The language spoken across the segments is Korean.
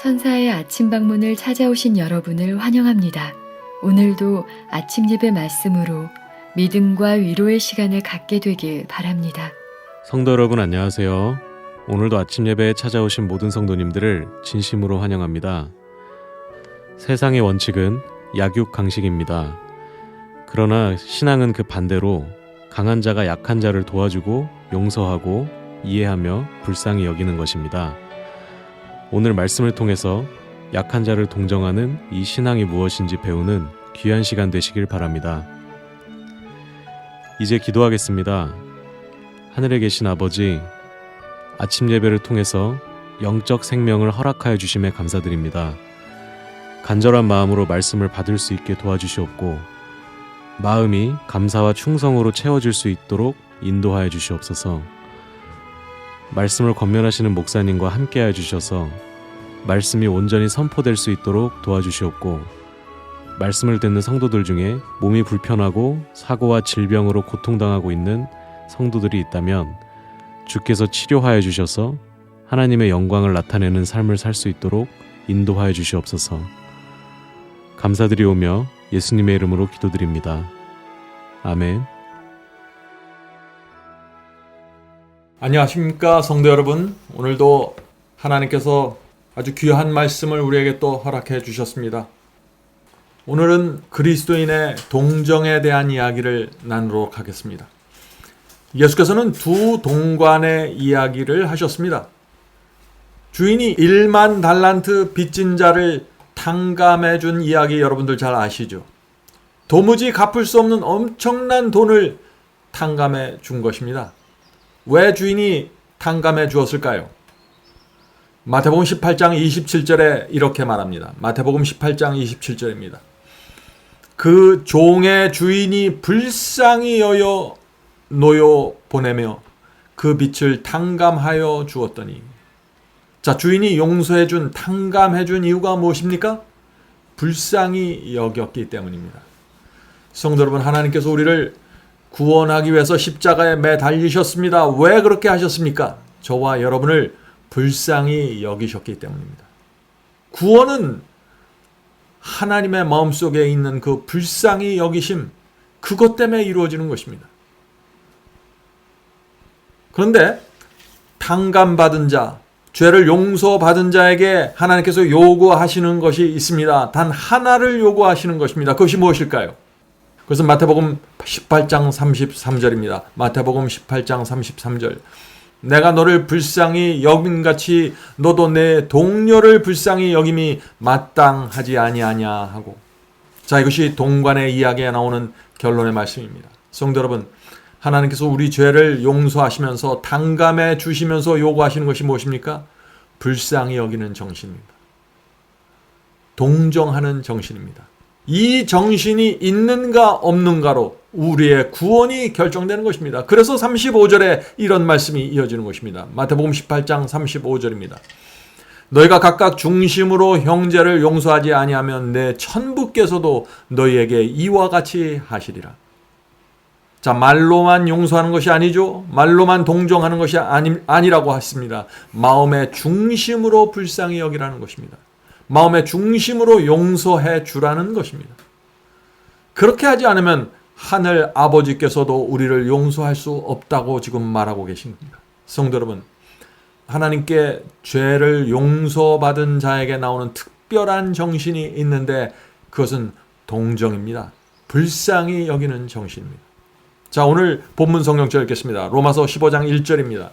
천사의 아침 방문을 찾아오신 여러분을 환영합니다. 오늘도 아침 예배 말씀으로 믿음과 위로의 시간을 갖게 되길 바랍니다. 성도 여러분 안녕하세요. 오늘도 아침 예배에 찾아오신 모든 성도님들을 진심으로 환영합니다. 세상의 원칙은 약육 강식입니다. 그러나 신앙은 그 반대로 강한 자가 약한 자를 도와주고 용서하고 이해하며 불쌍히 여기는 것입니다. 오늘 말씀을 통해서 약한 자를 동정하는 이 신앙이 무엇인지 배우는 귀한 시간 되시길 바랍니다. 이제 기도하겠습니다. 하늘에 계신 아버지, 아침 예배를 통해서 영적 생명을 허락하여 주심에 감사드립니다. 간절한 마음으로 말씀을 받을 수 있게 도와주시옵고 마음이 감사와 충성으로 채워질 수 있도록 인도하여 주시옵소서. 말씀을 권면하시는 목사님과 함께하여 주셔서 말씀이 온전히 선포될 수 있도록 도와주시옵고 말씀을 듣는 성도들 중에 몸이 불편하고 사고와 질병으로 고통당하고 있는 성도들이 있다면 주께서 치료하여 주셔서 하나님의 영광을 나타내는 삶을 살 수 있도록 인도하여 주시옵소서. 감사드리오며 예수님의 이름으로 기도드립니다. 아멘. 안녕하십니까 성도 여러분. 오늘도 하나님께서 아주 귀한 말씀을 우리에게 또 허락해 주셨습니다. 오늘은 그리스도인의 동정에 대한 이야기를 나누도록 하겠습니다. 예수께서는 두 동관의 이야기를 하셨습니다. 주인이 1만 달란트 빚진 자를 탕감해 준 이야기 여러분들 잘 아시죠? 도무지 갚을 수 없는 엄청난 돈을 탕감해 준 것입니다. 왜 주인이 탕감해 주었을까요? 마태복음 18장 27절에 이렇게 말합니다. 마태복음 18장 27절입니다. 그 종의 주인이 불쌍히 여겨 노여 보내며 그 빚을 탕감하여 주었더니. 자, 주인이 용서해 준, 탕감해 준 이유가 무엇입니까? 불쌍히 여겼기 때문입니다. 성도 여러분, 하나님께서 우리를 구원하기 위해서 십자가에 매달리셨습니다. 왜 그렇게 하셨습니까? 저와 여러분을 불쌍히 여기셨기 때문입니다. 구원은 하나님의 마음속에 있는 그 불쌍히 여기심, 그것 때문에 이루어지는 것입니다. 그런데 탕감받은 자, 죄를 용서받은 자에게 하나님께서 요구하시는 것이 있습니다. 단 하나를 요구하시는 것입니다. 그것이 무엇일까요? 그것은 마태복음 18장 33절입니다. 마태복음 18장 33절. 내가 너를 불쌍히 여김같이 너도 내 동료를 불쌍히 여김이 마땅하지 아니하냐 하고. 자, 이것이 동관의 이야기에 나오는 결론의 말씀입니다. 성도 여러분, 하나님께서 우리 죄를 용서하시면서 탕감해 주시면서 요구하시는 것이 무엇입니까? 불쌍히 여기는 정신입니다. 동정하는 정신입니다. 이 정신이 있는가 없는가로 우리의 구원이 결정되는 것입니다. 그래서 35절에 이런 말씀이 이어지는 것입니다. 마태복음 18장 35절입니다. 너희가 각각 중심으로 형제를 용서하지 아니하면 내 천부께서도 너희에게 이와 같이 하시리라. 자, 말로만 용서하는 것이 아니죠. 말로만 동정하는 것이 아니라고 했습니다. 마음의 중심으로 불쌍히 여기라는 것입니다. 마음의 중심으로 용서해 주라는 것입니다. 그렇게 하지 않으면 하늘 아버지께서도 우리를 용서할 수 없다고 지금 말하고 계신 겁니다. 성도 여러분, 하나님께 죄를 용서받은 자에게 나오는 특별한 정신이 있는데 그것은 동정입니다. 불쌍히 여기는 정신입니다. 자, 오늘 본문 성경절 읽겠습니다. 로마서 15장 1절입니다.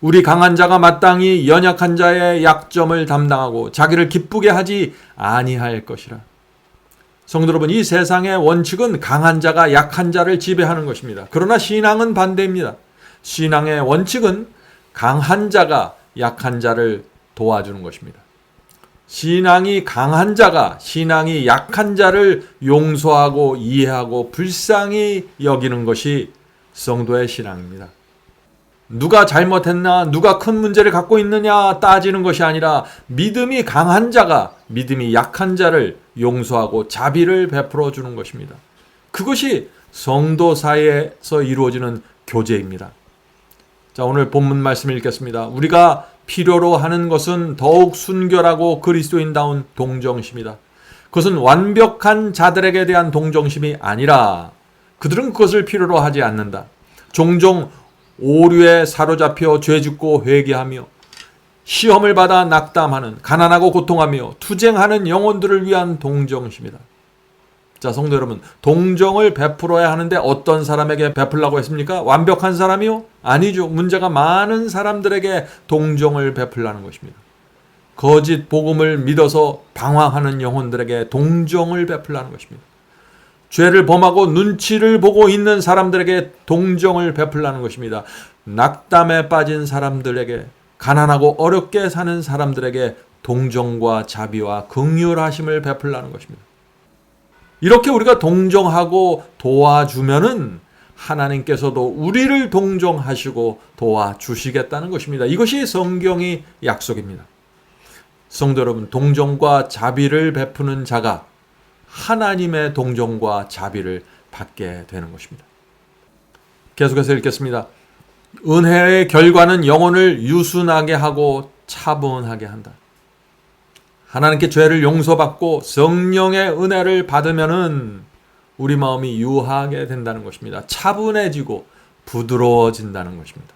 우리 강한 자가 마땅히 연약한 자의 약점을 담당하고 자기를 기쁘게 하지 아니할 것이라. 성도 여러분, 이 세상의 원칙은 강한 자가 약한 자를 지배하는 것입니다. 그러나 신앙은 반대입니다. 신앙의 원칙은 강한 자가 약한 자를 도와주는 것입니다. 신앙이 강한 자가 신앙이 약한 자를 용서하고 이해하고 불쌍히 여기는 것이 성도의 신앙입니다. 누가 잘못했나, 누가 큰 문제를 갖고 있느냐 따지는 것이 아니라 믿음이 강한 자가 믿음이 약한 자를 용서하고 자비를 베풀어 주는 것입니다. 그것이 성도 사이에서 이루어지는 교제입니다. 자, 오늘 본문 말씀 읽겠습니다. 우리가 필요로 하는 것은 더욱 순결하고 그리스도인다운 동정심이다. 그것은 완벽한 자들에게 대한 동정심이 아니라 그들은 그것을 필요로 하지 않는다. 종종 오류에 사로잡혀 죄짓고 회개하며 시험을 받아 낙담하는, 가난하고 고통하며 투쟁하는 영혼들을 위한 동정심이다. 자, 성도 여러분, 동정을 베풀어야 하는데 어떤 사람에게 베풀라고 했습니까? 완벽한 사람이요? 아니죠. 문제가 많은 사람들에게 동정을 베풀라는 것입니다. 거짓 복음을 믿어서 방황하는 영혼들에게 동정을 베풀라는 것입니다. 죄를 범하고 눈치를 보고 있는 사람들에게 동정을 베풀라는 것입니다. 낙담에 빠진 사람들에게, 가난하고 어렵게 사는 사람들에게 동정과 자비와 긍휼하심을 베풀라는 것입니다. 이렇게 우리가 동정하고 도와주면은 하나님께서도 우리를 동정하시고 도와주시겠다는 것입니다. 이것이 성경의 약속입니다. 성도 여러분, 동정과 자비를 베푸는 자가 하나님의 동정과 자비를 받게 되는 것입니다. 계속해서 읽겠습니다. 은혜의 결과는 영혼을 유순하게 하고 차분하게 한다. 하나님께 죄를 용서받고 성령의 은혜를 받으면은 우리 마음이 유하게 된다는 것입니다. 차분해지고 부드러워진다는 것입니다.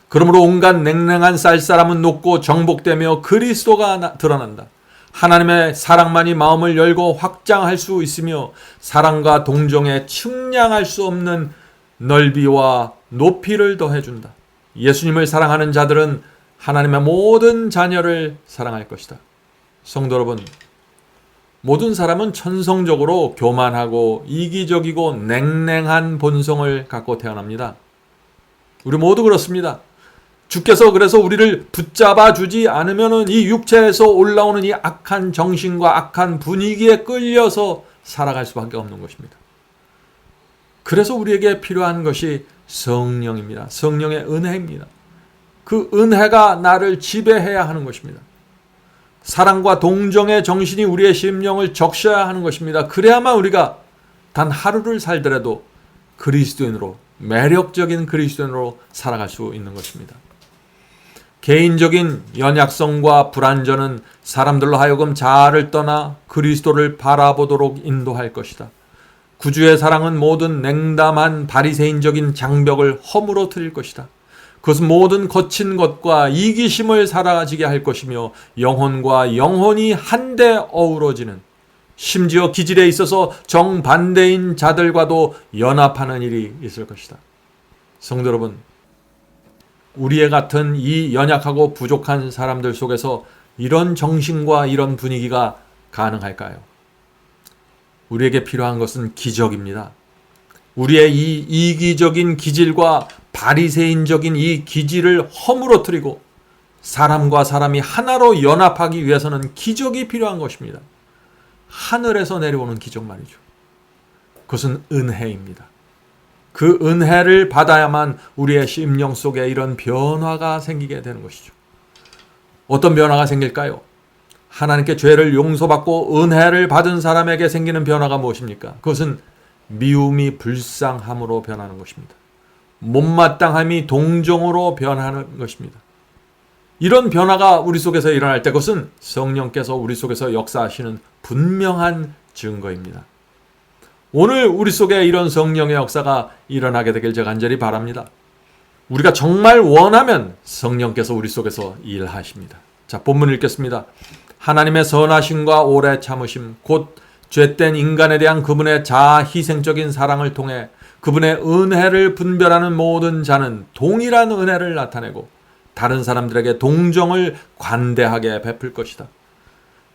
그러므로 온갖 냉랭한 쌀쌀함은 녹고 정복되며 그리스도가 드러난다. 하나님의 사랑만이 마음을 열고 확장할 수 있으며 사랑과 동정에 측량할 수 없는 넓이와 높이를 더해준다. 예수님을 사랑하는 자들은 하나님의 모든 자녀를 사랑할 것이다. 성도 여러분, 모든 사람은 천성적으로 교만하고 이기적이고 냉랭한 본성을 갖고 태어납니다. 우리 모두 그렇습니다. 주께서 그래서 우리를 붙잡아 주지 않으면 이 육체에서 올라오는 이 악한 정신과 악한 분위기에 끌려서 살아갈 수밖에 없는 것입니다. 그래서 우리에게 필요한 것이 성령입니다. 성령의 은혜입니다. 그 은혜가 나를 지배해야 하는 것입니다. 사랑과 동정의 정신이 우리의 심령을 적셔야 하는 것입니다. 그래야만 우리가 단 하루를 살더라도 그리스도인으로, 매력적인 그리스도인으로 살아갈 수 있는 것입니다. 개인적인 연약성과 불완전은 사람들로 하여금 자아를 떠나 그리스도를 바라보도록 인도할 것이다. 구주의 사랑은 모든 냉담한 바리새인적인 장벽을 허물어뜨릴 것이다. 그것은 모든 거친 것과 이기심을 사라지게 할 것이며 영혼과 영혼이 한데 어우러지는, 심지어 기질에 있어서 정반대인 자들과도 연합하는 일이 있을 것이다. 성도 여러분, 우리의 같은 이 연약하고 부족한 사람들 속에서 이런 정신과 이런 분위기가 가능할까요? 우리에게 필요한 것은 기적입니다. 우리의 이 이기적인 기질과 바리새인적인 이 기질을 허물어뜨리고 사람과 사람이 하나로 연합하기 위해서는 기적이 필요한 것입니다. 하늘에서 내려오는 기적 말이죠. 그것은 은혜입니다. 그 은혜를 받아야만 우리의 심령 속에 이런 변화가 생기게 되는 것이죠. 어떤 변화가 생길까요? 하나님께 죄를 용서받고 은혜를 받은 사람에게 생기는 변화가 무엇입니까? 그것은 미움이 불쌍함으로 변하는 것입니다. 못마땅함이 동정으로 변하는 것입니다. 이런 변화가 우리 속에서 일어날 때 그것은 성령께서 우리 속에서 역사하시는 분명한 증거입니다. 오늘 우리 속에 이런 성령의 역사가 일어나게 되길 제가 간절히 바랍니다. 우리가 정말 원하면 성령께서 우리 속에서 일하십니다. 자, 본문 읽겠습니다. 하나님의 선하심과 오래 참으심, 곧 죄된 인간에 대한 그분의 자아 희생적인 사랑을 통해 그분의 은혜를 분별하는 모든 자는 동일한 은혜를 나타내고 다른 사람들에게 동정을 관대하게 베풀 것이다.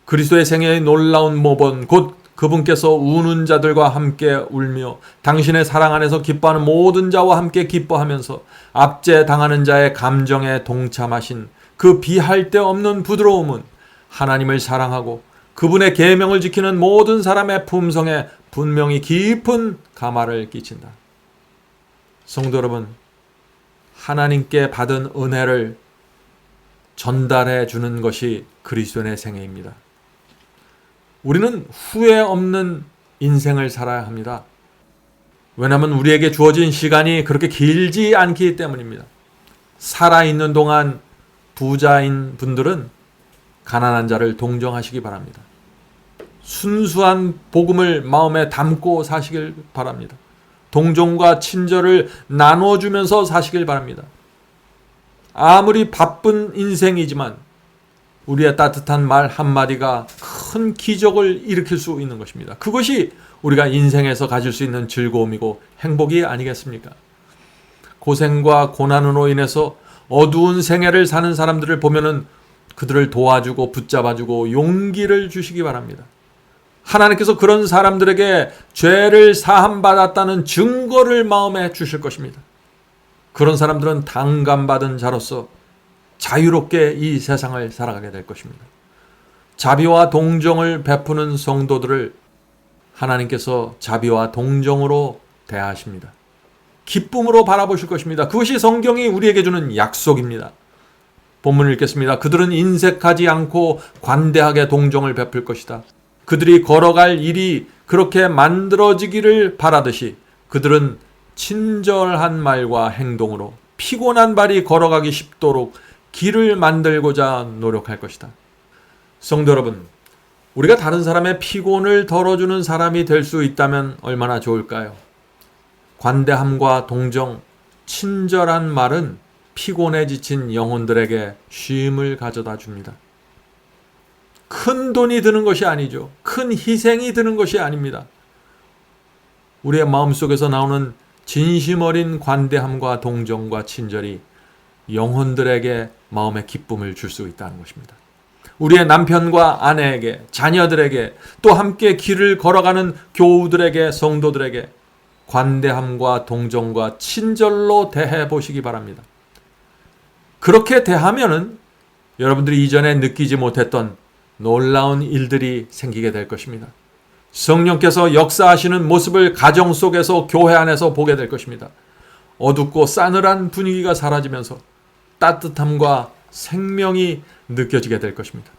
그리스도의 생애의 놀라운 모본, 곧 그분께서 우는 자들과 함께 울며 당신의 사랑 안에서 기뻐하는 모든 자와 함께 기뻐하면서 압제당하는 자의 감정에 동참하신 그 비할 데 없는 부드러움은 하나님을 사랑하고 그분의 계명을 지키는 모든 사람의 품성에 분명히 깊은 감화를 끼친다. 성도 여러분, 하나님께 받은 은혜를 전달해 주는 것이 그리스도인의 생애입니다. 우리는 후회 없는 인생을 살아야 합니다. 왜냐하면 우리에게 주어진 시간이 그렇게 길지 않기 때문입니다. 살아있는 동안 부자인 분들은 가난한 자를 동정하시기 바랍니다. 순수한 복음을 마음에 담고 사시길 바랍니다. 동정과 친절을 나눠주면서 사시길 바랍니다. 아무리 바쁜 인생이지만 우리의 따뜻한 말 한마디가 큰 기적을 일으킬 수 있는 것입니다. 그것이 우리가 인생에서 가질 수 있는 즐거움이고 행복이 아니겠습니까? 고생과 고난으로 인해서 어두운 생애를 사는 사람들을 보면은 그들을 도와주고 붙잡아주고 용기를 주시기 바랍니다. 하나님께서 그런 사람들에게 죄를 사함받았다는 증거를 마음에 주실 것입니다. 그런 사람들은 당감받은 자로서 자유롭게 이 세상을 살아가게 될 것입니다. 자비와 동정을 베푸는 성도들을 하나님께서 자비와 동정으로 대하십니다. 기쁨으로 바라보실 것입니다. 그것이 성경이 우리에게 주는 약속입니다. 본문을 읽겠습니다. 그들은 인색하지 않고 관대하게 동정을 베풀 것이다. 그들이 걸어갈 일이 그렇게 만들어지기를 바라듯이 그들은 친절한 말과 행동으로 피곤한 발이 걸어가기 쉽도록 길을 만들고자 노력할 것이다. 성도 여러분, 우리가 다른 사람의 피곤을 덜어주는 사람이 될 수 있다면 얼마나 좋을까요? 관대함과 동정, 친절한 말은 피곤에 지친 영혼들에게 쉼을 가져다 줍니다. 큰 돈이 드는 것이 아니죠. 큰 희생이 드는 것이 아닙니다. 우리의 마음속에서 나오는 진심 어린 관대함과 동정과 친절이 영혼들에게 마음의 기쁨을 줄 수 있다는 것입니다. 우리의 남편과 아내에게, 자녀들에게, 또 함께 길을 걸어가는 교우들에게, 성도들에게 관대함과 동정과 친절로 대해 보시기 바랍니다. 그렇게 대하면은 여러분들이 이전에 느끼지 못했던 놀라운 일들이 생기게 될 것입니다. 성령께서 역사하시는 모습을 가정 속에서, 교회 안에서 보게 될 것입니다. 어둡고 싸늘한 분위기가 사라지면서 따뜻함과 생명이 느껴지게 될 것입니다.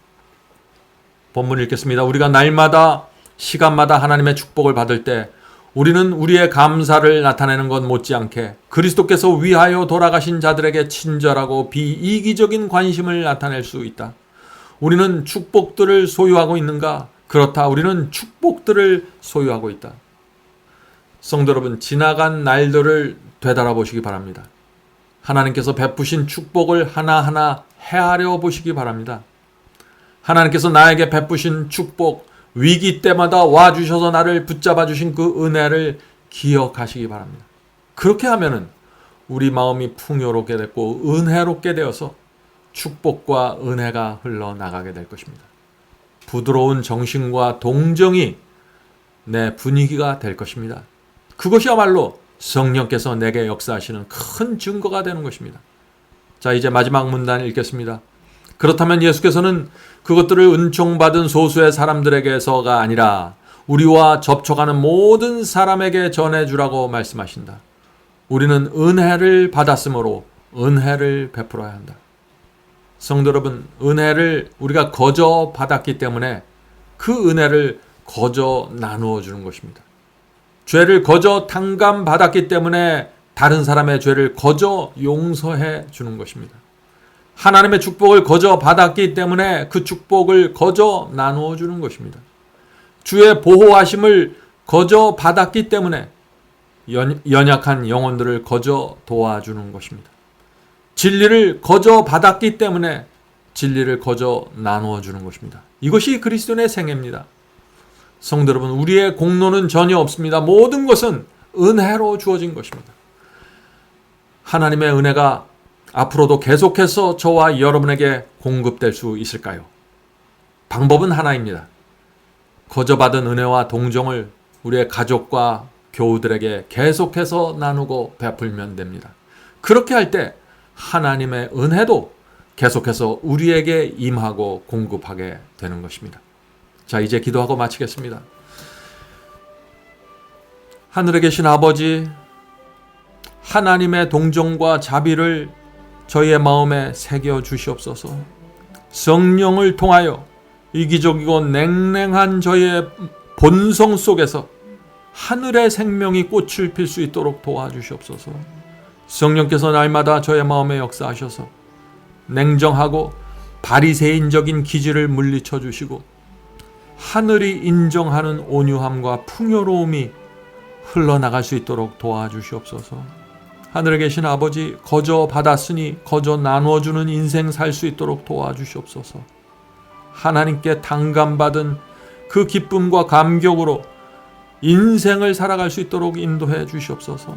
본문 읽겠습니다. 우리가 날마다 시간마다 하나님의 축복을 받을 때 우리는 우리의 감사를 나타내는 것 못지않게 그리스도께서 위하여 돌아가신 자들에게 친절하고 비이기적인 관심을 나타낼 수 있다. 우리는 축복들을 소유하고 있는가? 그렇다. 우리는 축복들을 소유하고 있다. 성도 여러분, 지나간 날들을 되돌아보시기 바랍니다. 하나님께서 베푸신 축복을 하나하나 헤아려 보시기 바랍니다. 하나님께서 나에게 베푸신 축복, 위기 때마다 와주셔서 나를 붙잡아 주신 그 은혜를 기억하시기 바랍니다. 그렇게 하면은 우리 마음이 풍요롭게 됐고 은혜롭게 되어서 축복과 은혜가 흘러나가게 될 것입니다. 부드러운 정신과 동정이 내 분위기가 될 것입니다. 그것이야말로 성령께서 내게 역사하시는 큰 증거가 되는 것입니다. 자, 이제 마지막 문단 읽겠습니다. 그렇다면 예수께서는 그것들을 은총받은 소수의 사람들에게서가 아니라 우리와 접촉하는 모든 사람에게 전해주라고 말씀하신다. 우리는 은혜를 받았으므로 은혜를 베풀어야 한다. 성도 여러분, 은혜를 우리가 거저 받았기 때문에 그 은혜를 거저 나누어 주는 것입니다. 죄를 거저 탕감받았기 때문에 다른 사람의 죄를 거저 용서해 주는 것입니다. 하나님의 축복을 거저 받았기 때문에 그 축복을 거저 나누어 주는 것입니다. 주의 보호하심을 거저 받았기 때문에 연약한 영혼들을 거저 도와주는 것입니다. 진리를 거저 받았기 때문에 진리를 거저 나누어 주는 것입니다. 이것이 그리스도인의 생애입니다. 성도 여러분, 우리의 공로는 전혀 없습니다. 모든 것은 은혜로 주어진 것입니다. 하나님의 은혜가 앞으로도 계속해서 저와 여러분에게 공급될 수 있을까요? 방법은 하나입니다. 거저 받은 은혜와 동정을 우리의 가족과 교우들에게 계속해서 나누고 베풀면 됩니다. 그렇게 할 때 하나님의 은혜도 계속해서 우리에게 임하고 공급하게 되는 것입니다. 자, 이제 기도하고 마치겠습니다. 하늘에 계신 아버지, 하나님의 동정과 자비를 저희의 마음에 새겨 주시옵소서. 성령을 통하여 이기적이고 냉랭한 저희의 본성 속에서 하늘의 생명이 꽃을 필 수 있도록 도와주시옵소서. 성령께서 날마다 저의 마음에 역사하셔서 냉정하고 바리새인적인 기질을 물리쳐 주시고 하늘이 인정하는 온유함과 풍요로움이 흘러나갈 수 있도록 도와주시옵소서. 하늘에 계신 아버지, 거저 받았으니 거저 나누어주는 인생 살 수 있도록 도와주시옵소서. 하나님께 당감받은 그 기쁨과 감격으로 인생을 살아갈 수 있도록 인도해 주시옵소서.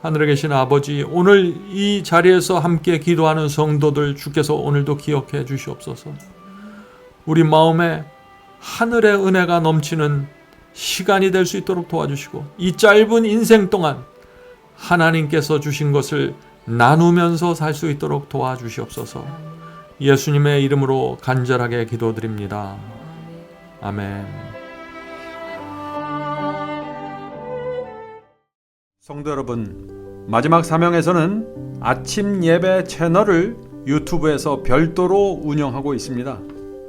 하늘에 계신 아버지, 오늘 이 자리에서 함께 기도하는 성도들 주께서 오늘도 기억해 주시옵소서. 우리 마음에 하늘의 은혜가 넘치는 시간이 될 수 있도록 도와주시고 이 짧은 인생 동안 하나님께서 주신 것을 나누면서 살 수 있도록 도와주시옵소서. 예수님의 이름으로 간절하게 기도드립니다. 아멘. 성도 여러분, 마지막 사명에서는 아침 예배 채널을 유튜브에서 별도로 운영하고 있습니다.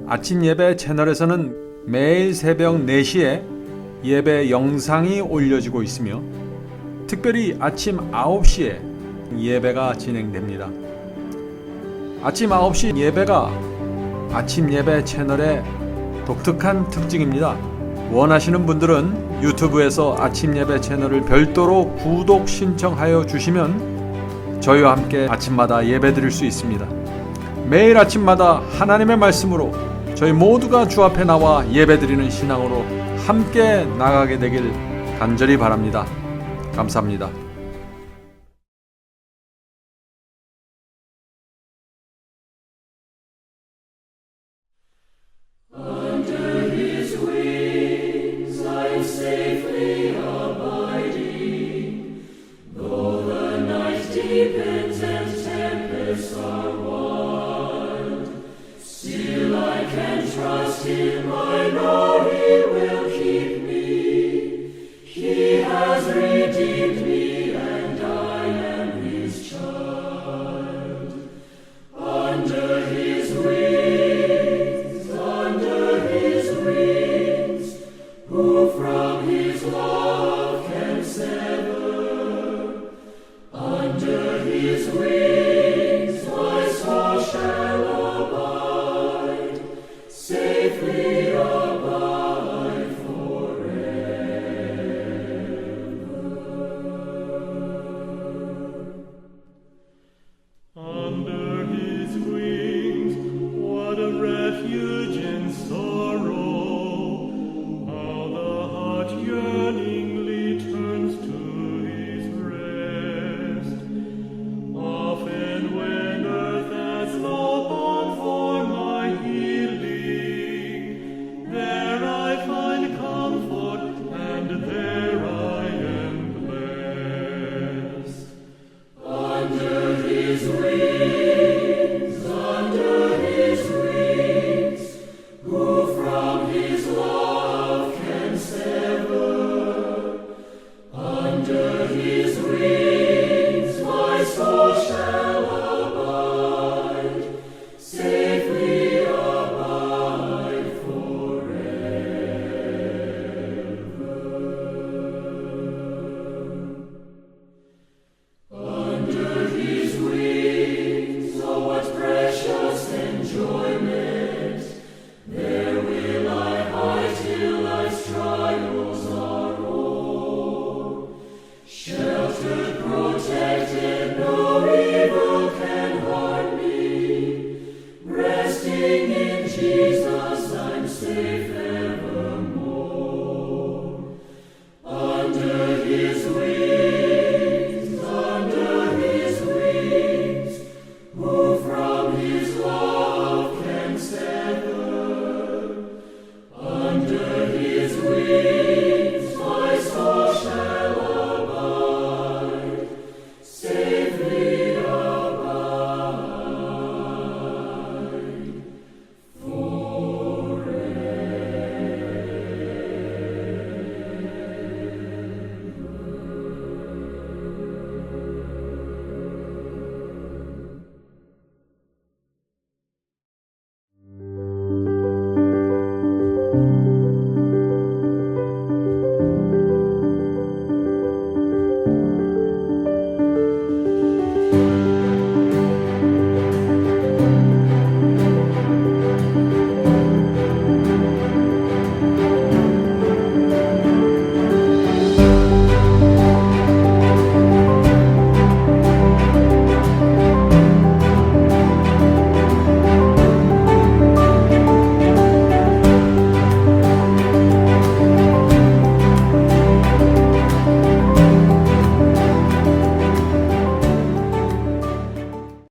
아침 예배 채널에서는 매일 새벽 4시에 예배 영상이 올려지고 있으며 특별히 아침 9시에 예배가 진행됩니다. 아침 9시 예배가 아침 예배 채널의 독특한 특징입니다. 원하시는 분들은 유튜브에서 아침 예배 채널을 별도로 구독 신청하여 주시면 저희와 함께 아침마다 예배 드릴 수 있습니다. 매일 아침마다 하나님의 말씀으로 저희 모두가 주 앞에 나와 예배 드리는 신앙으로 함께 나가게 되길 간절히 바랍니다. 감사합니다.